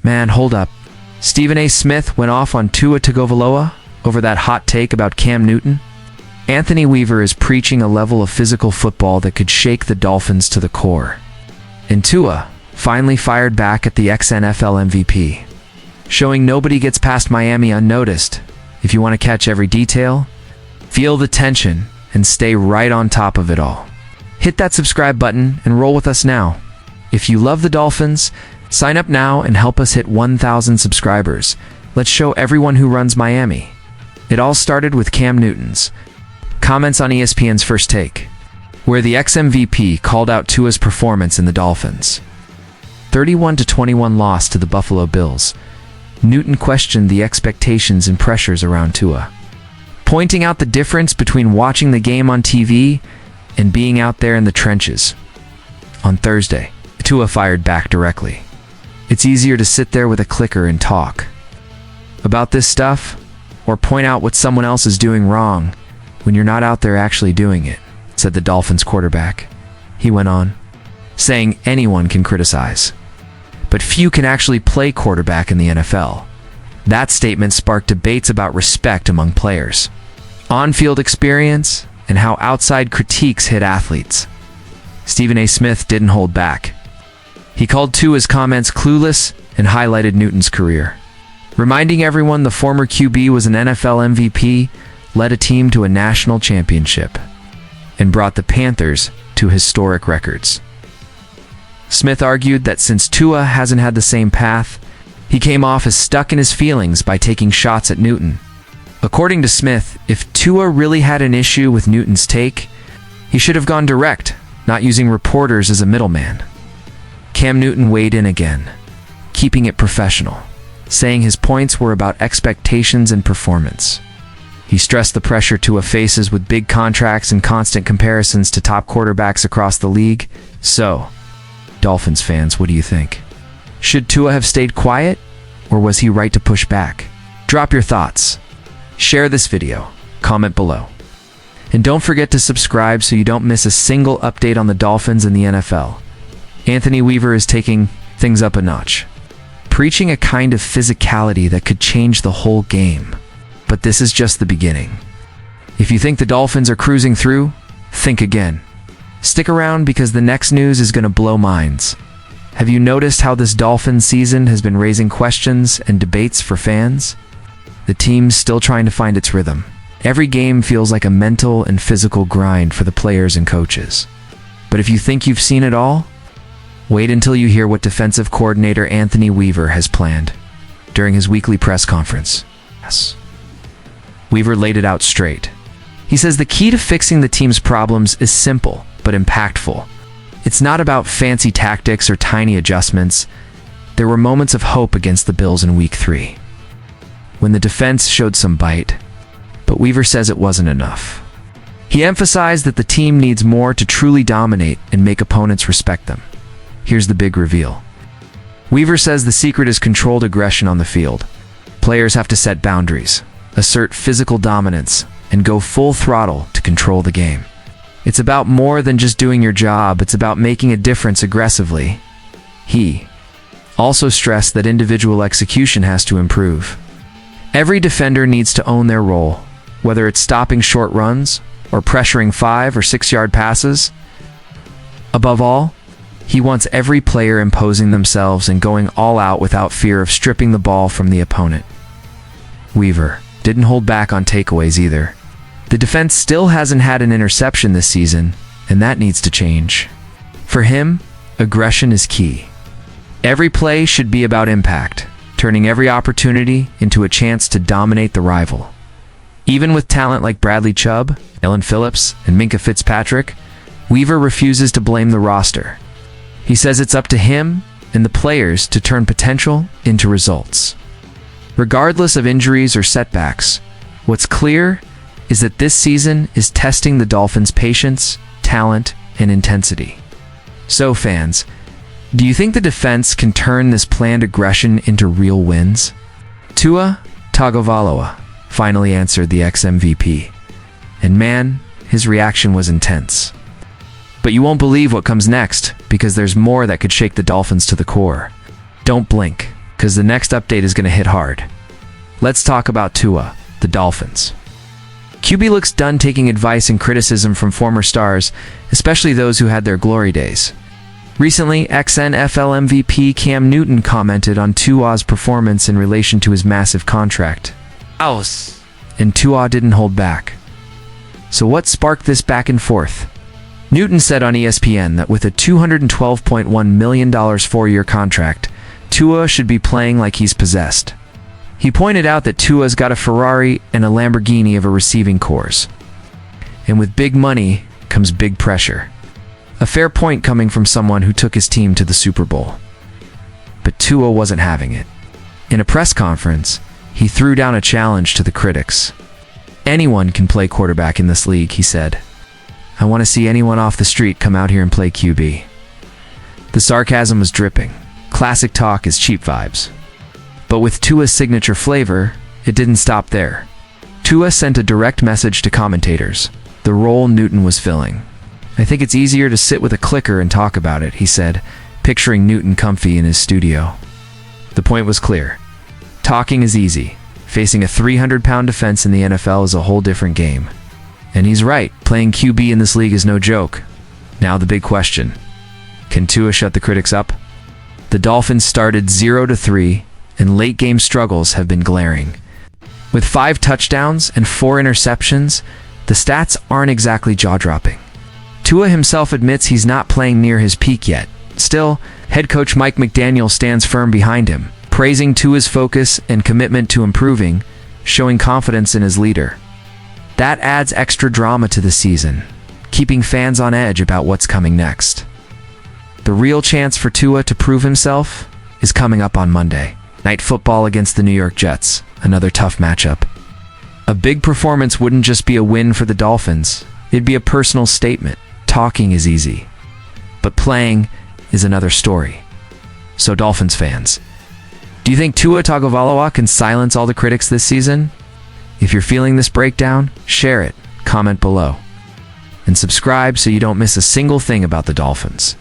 Man, hold up. Stephen A. Smith went off on Tua Tagovailoa over that hot take about Cam Newton. Anthony Weaver is preaching a level of physical football that could shake the Dolphins to the core. And Tua finally fired back at the ex-NFL MVP, showing nobody gets past Miami unnoticed. If you want to catch every detail, feel the tension and stay right on top of it all. Hit that subscribe button and roll with us now. If you love the Dolphins, sign up now and help us hit 1,000 subscribers. Let's show everyone who runs Miami. It all started with Cam Newton's comments on ESPN's First Take, where the ex-MVP called out Tua's performance in the Dolphins' 31-21 loss to the Buffalo Bills. Newton questioned the expectations and pressures around Tua, pointing out the difference between watching the game on TV and being out there in the trenches. On Thursday, Tua fired back directly. It's easier to sit there with a clicker and talk about this stuff, or point out what someone else is doing wrong when you're not out there actually doing it, said the Dolphins quarterback. He went on, saying anyone can criticize, but few can actually play quarterback in the NFL. That statement sparked debates about respect among players, on-field experience, and how outside critiques hit athletes. Stephen A. Smith didn't hold back. He called Tua's comments clueless and highlighted Newton's career, reminding everyone the former QB was an NFL MVP, led a team to a national championship, and brought the Panthers to historic records. Smith argued that since Tua hasn't had the same path, he came off as stuck in his feelings by taking shots at Newton. According to Smith, if Tua really had an issue with Newton's take, he should have gone direct, not using reporters as a middleman. Cam Newton weighed in again, keeping it professional, saying his points were about expectations and performance. He stressed the pressure Tua faces with big contracts and constant comparisons to top quarterbacks across the league. So, Dolphins fans, what do you think? Should Tua have stayed quiet, or was he right to push back? Drop your thoughts. Share this video. Comment below. And don't forget to subscribe so you don't miss a single update on the Dolphins and the NFL. Anthony Weaver is taking things up a notch, preaching a kind of physicality that could change the whole game. But this is just the beginning. If you think the Dolphins are cruising through, think again. Stick around because the next news is going to blow minds. Have you noticed how this Dolphins season has been raising questions and debates for fans? The team's still trying to find its rhythm. Every game feels like a mental and physical grind for the players and coaches. But if you think you've seen it all, wait until you hear what defensive coordinator Anthony Weaver has planned during his weekly press conference. Yes. Weaver laid it out straight. He says the key to fixing the team's problems is simple but impactful. It's not about fancy tactics or tiny adjustments. There were moments of hope against the Bills in Week 3, when the defense showed some bite, but Weaver says it wasn't enough. He emphasized that the team needs more to truly dominate and make opponents respect them. Here's the big reveal. Weaver says the secret is controlled aggression on the field. Players have to set boundaries, assert physical dominance, and go full throttle to control the game. It's about more than just doing your job, it's about making a difference aggressively. He also stressed that individual execution has to improve. Every defender needs to own their role, whether it's stopping short runs or pressuring 5 or 6 yard passes. Above all, he wants every player imposing themselves and going all out without fear of stripping the ball from the opponent. Weaver didn't hold back on takeaways either. The defense still hasn't had an interception this season, and that needs to change. For him, aggression is key. Every play should be about impact, turning every opportunity into a chance to dominate the rival. Even with talent like Bradley Chubb, Ellen Phillips, and Minkah Fitzpatrick, Weaver refuses to blame the roster. He says it's up to him and the players to turn potential into results. Regardless of injuries or setbacks, what's clear is that this season is testing the Dolphins' patience, talent, and intensity. So fans, do you think the defense can turn this planned aggression into real wins? Tua Tagovailoa finally answered the ex-MVP. And man, his reaction was intense. But you won't believe what comes next, because there's more that could shake the Dolphins to the core. Don't blink. because the next update is going to hit hard. Let's talk about Tua, the Dolphins. QB looks done taking advice and criticism from former stars, especially those who had their glory days. Recently, ex-NFL MVP Cam Newton commented on Tua's performance in relation to his massive contract. And Tua didn't hold back. So what sparked this back and forth? Newton said on ESPN that with a $212.1 million 4-year contract, Tua should be playing like he's possessed. He pointed out that Tua's got a Ferrari and a Lamborghini of a receiving corps. And with big money comes big pressure. A fair point coming from someone who took his team to the Super Bowl. But Tua wasn't having it. In a press conference, he threw down a challenge to the critics. Anyone can play quarterback in this league, he said. I want to see anyone off the street come out here and play QB. The sarcasm was dripping. Classic talk is cheap vibes. But with Tua's signature flavor, it didn't stop there. Tua sent a direct message to commentators, the role Newton was filling. I think it's easier to sit with a clicker and talk about it, he said, picturing Newton comfy in his studio. The point was clear. Talking is easy. Facing a 300-pound defense in the NFL is a whole different game. And he's right, playing QB in this league is no joke. Now the big question. Can Tua shut the critics up? The Dolphins started 0-3, and late-game struggles have been glaring. With 5 touchdowns and 4 interceptions, the stats aren't exactly jaw-dropping. Tua himself admits he's not playing near his peak yet. Still, head coach Mike McDaniel stands firm behind him, praising Tua's focus and commitment to improving, showing confidence in his leader. That adds extra drama to the season, keeping fans on edge about what's coming next. The real chance for Tua to prove himself is coming up on Monday. Night Football against the New York Jets, another tough matchup. A big performance wouldn't just be a win for the Dolphins, it'd be a personal statement. Talking is easy, but playing is another story. So Dolphins fans, do you think Tua Tagovailoa can silence all the critics this season? If you're feeling this breakdown, share it, comment below, and subscribe so you don't miss a single thing about the Dolphins.